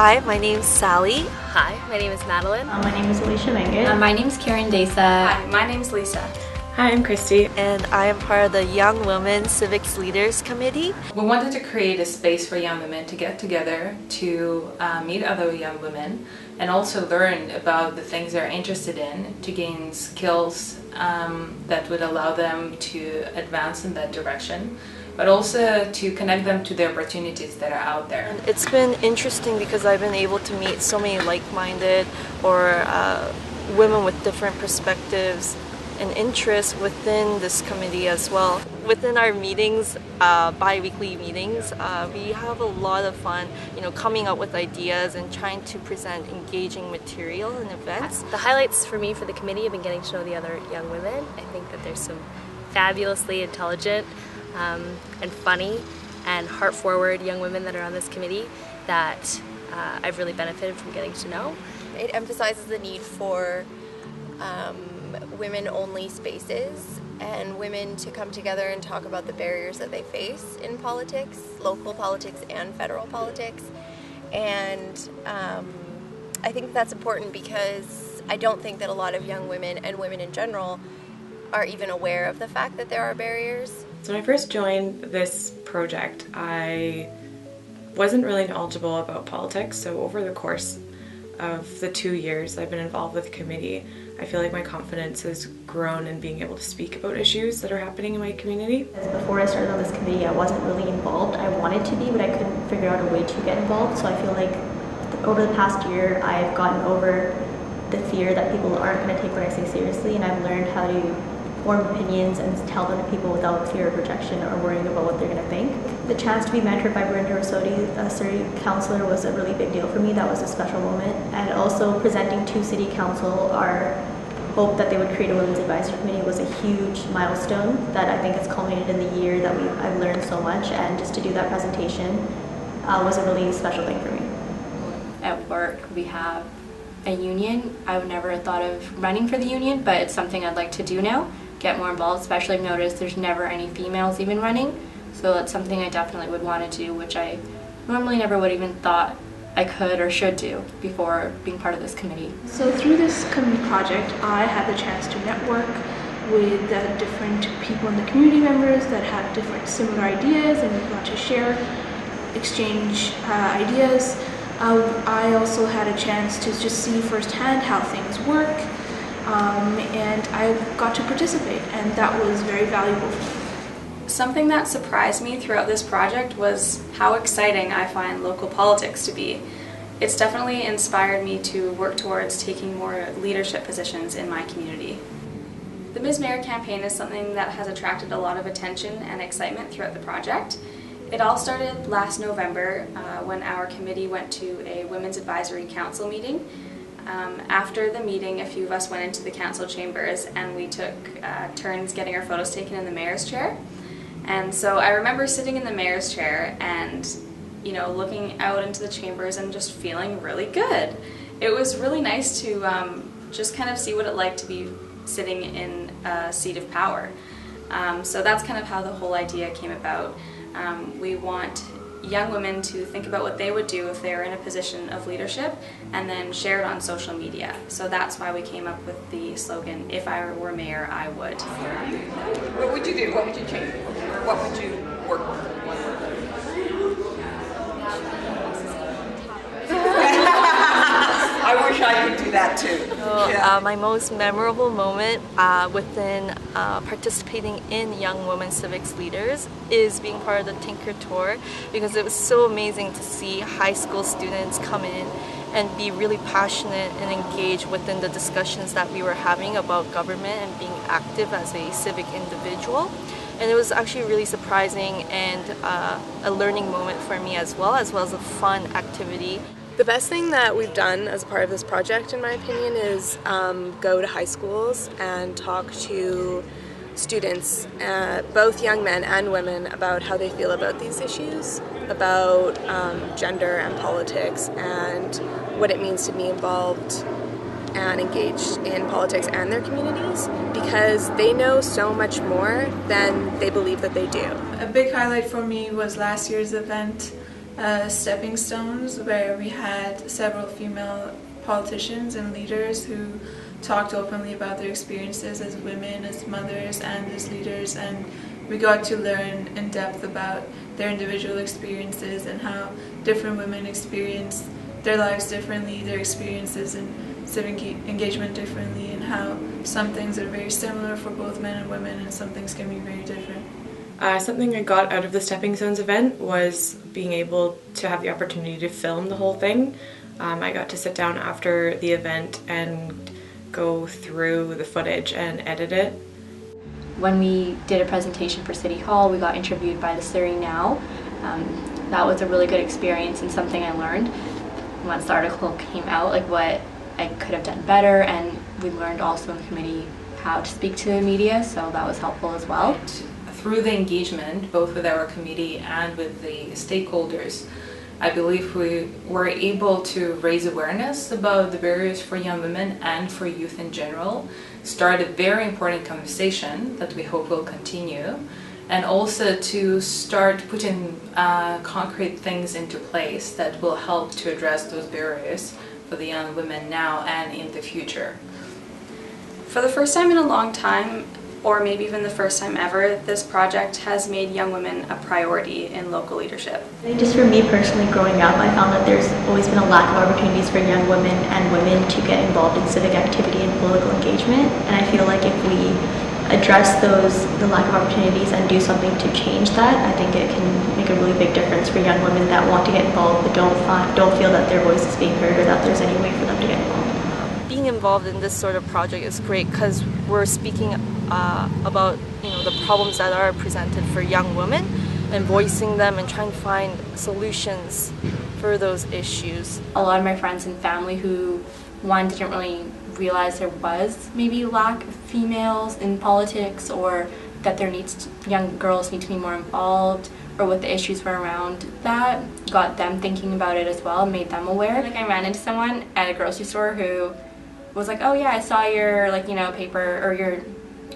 Hi, my name's Sally. Hi, my name is Madeline. My name is Alicia Mengit. My name is Karen Desa. Hi, my name is Lisa. Hi, I'm Christy. And I am part of the Young Women Civics Leaders Committee. We wanted to create a space for young women to get together, to meet other young women, and also learn about the things they're interested in, to gain skills that would allow them to advance in that direction, but also to connect them to the opportunities that are out there. And it's been interesting because I've been able to meet so many like-minded or women with different perspectives and interests within this committee as well. Within our meetings, bi-weekly meetings, we have a lot of fun, coming up with ideas and trying to present engaging material and events. The highlights for me for the committee have been getting to know the other young women. I think that there's some fabulously intelligent and funny and heart-forward young women that are on this committee that I've really benefited from getting to know. It emphasizes the need for women-only spaces and women to come together and talk about the barriers that they face in politics, local politics and federal politics. And I think that's important because I don't think that a lot of young women and women in general are even aware of the fact that there are barriers. So when I first joined this project, I wasn't really knowledgeable about politics, so over the course of the 2 years I've been involved with the committee, I feel like my confidence has grown in being able to speak about issues that are happening in my community. Before I started on this committee, I wasn't really involved. I wanted to be, but I couldn't figure out a way to get involved, so I feel like over the past year I've gotten over the fear that people aren't going to take what I say seriously, and I've learned how to form opinions and tell them to people without fear of rejection or worrying about what they're going to think. The chance to be mentored by Brenda Rosodi, a city councillor, was a really big deal for me. That was a special moment. And also presenting to City Council our hope that they would create a Women's Advisory Committee was a huge milestone that I think has culminated in the year that I've learned so much, and just to do that presentation was a really special thing for me. At work we have a union. I would never have thought of running for the union, but it's something I'd like to do now. Get more involved, especially I've noticed there's never any females even running, so that's something I definitely would want to do, which I normally never would even thought I could or should do before being part of this committee. So through this community project, I had the chance to network with different people in the community members that have different similar ideas and we want to share, exchange ideas. I also had a chance to just see firsthand how things work. And I got to participate, and that was very valuable for me. Something that surprised me throughout this project was how exciting I find local politics to be. It's definitely inspired me to work towards taking more leadership positions in my community. The Ms. Mayor campaign is something that has attracted a lot of attention and excitement throughout the project. It all started last November when our committee went to a Women's Advisory Council meeting. After the meeting, a few of us went into the council chambers and we took turns getting our photos taken in the mayor's chair. And so I remember sitting in the mayor's chair and looking out into the chambers and just feeling really good. It was really nice to just kind of see what it's like to be sitting in a seat of power. So that's kind of how the whole idea came about. We want young women to think about what they would do if they were in a position of leadership and then share it on social media. So that's why we came up with the slogan, "If I were mayor, I would." What would you do? What would you change? What would you work on? I wish I could do that too. So, my most memorable moment within participating in Young Women Civics Leaders is being part of the Tinker Tour, because it was so amazing to see high school students come in and be really passionate and engaged within the discussions that we were having about government and being active as a civic individual. And it was actually really surprising and a learning moment for me as well as a fun activity. The best thing that we've done as a part of this project, in my opinion, is go to high schools and talk to students, both young men and women, about how they feel about these issues, about gender and politics and what it means to be involved and engaged in politics and their communities, because they know so much more than they believe that they do. A big highlight for me was last year's event stepping stones, where we had several female politicians and leaders who talked openly about their experiences as women, as mothers, and as leaders, and we got to learn in depth about their individual experiences and how different women experience their lives differently, their experiences in civic engagement differently, and how some things are very similar for both men and women and some things can be very different. Something I got out of the Stepping Stones event was being able to have the opportunity to film the whole thing. I got to sit down after the event and go through the footage and edit it. When we did a presentation for City Hall, we got interviewed by the Surrey Now. That was a really good experience and something I learned. Once the article came out, like what I could have done better, and we learned also in the committee how to speak to the media, so that was helpful as well. Through the engagement, both with our committee and with the stakeholders, I believe we were able to raise awareness about the barriers for young women and for youth in general, start a very important conversation that we hope will continue, and also to start putting concrete things into place that will help to address those barriers for the young women now and in the future. For the first time in a long time, or maybe even the first time ever, this project has made young women a priority in local leadership. I think just for me personally, growing up, I found that there's always been a lack of opportunities for young women and women to get involved in civic activity and political engagement, and I feel like if we address the lack of opportunities and do something to change that, I think it can make a really big difference for young women that want to get involved but don't feel that their voice is being heard or that there's any way for them to get involved. Being involved in this sort of project is great because we're speaking about the problems that are presented for young women and voicing them and trying to find solutions for those issues. A lot of my friends and family who, one, didn't really realize there was maybe lack of females in politics, or that young girls need to be more involved, or what the issues were around that, got them thinking about it as well, made them aware. Like I ran into someone at a grocery store who was like, oh yeah, I saw your paper or your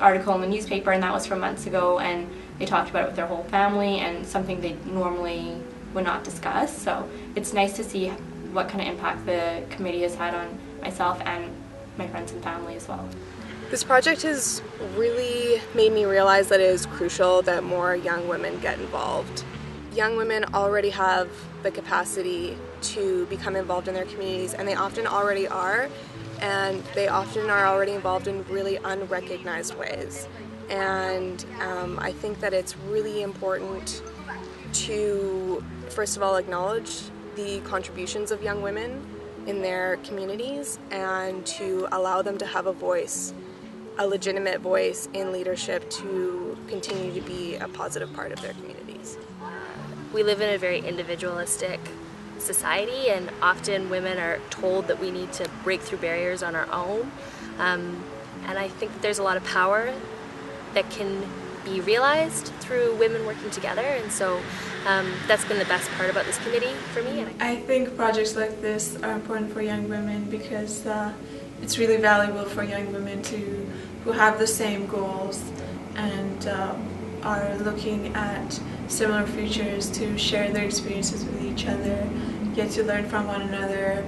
article in the newspaper, and that was from months ago, and they talked about it with their whole family, and something they normally would not discuss. So it's nice to see what kind of impact the committee has had on myself and my friends and family as well. This project has really made me realize that it is crucial that more young women get involved. Young women already have the capacity to become involved in their communities, and they often already are, and they often are already involved in really unrecognized ways. And I think that it's really important to, first of all, acknowledge the contributions of young women in their communities and to allow them to have a voice, a legitimate voice in leadership to continue to be a positive part of their communities. We live in a very individualistic society, and often women are told that we need to break through barriers on our own. And I think that there's a lot of power that can be realized through women working together, and so that's been the best part about this committee for me. I think projects like this are important for young women because it's really valuable for young women who have the same goals and are looking at similar futures to share their experiences with each other, get to learn from one another,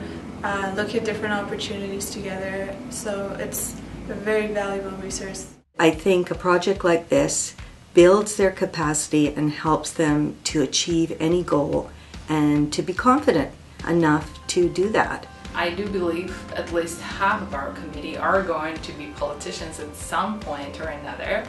look at different opportunities together. So it's a very valuable resource. I think a project like this builds their capacity and helps them to achieve any goal and to be confident enough to do that. I do believe at least half of our committee are going to be politicians at some point or another.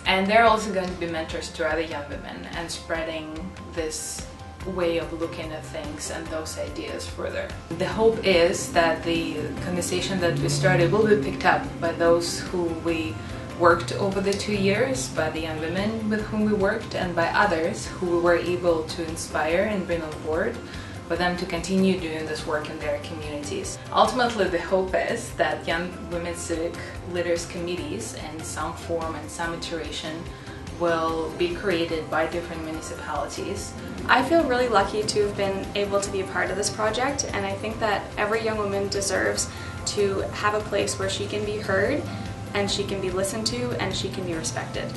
And they're also going to be mentors to other young women and spreading this way of looking at things and those ideas further. The hope is that the conversation that we started will be picked up by those who we worked over the 2 years, by the young women with whom we worked, and by others who we were able to inspire and bring on board for them to continue doing this work in their communities. Ultimately, the hope is that young women's civic leaders committees in some form and some iteration will be created by different municipalities. I feel really lucky to have been able to be a part of this project, and I think that every young woman deserves to have a place where she can be heard and she can be listened to and she can be respected.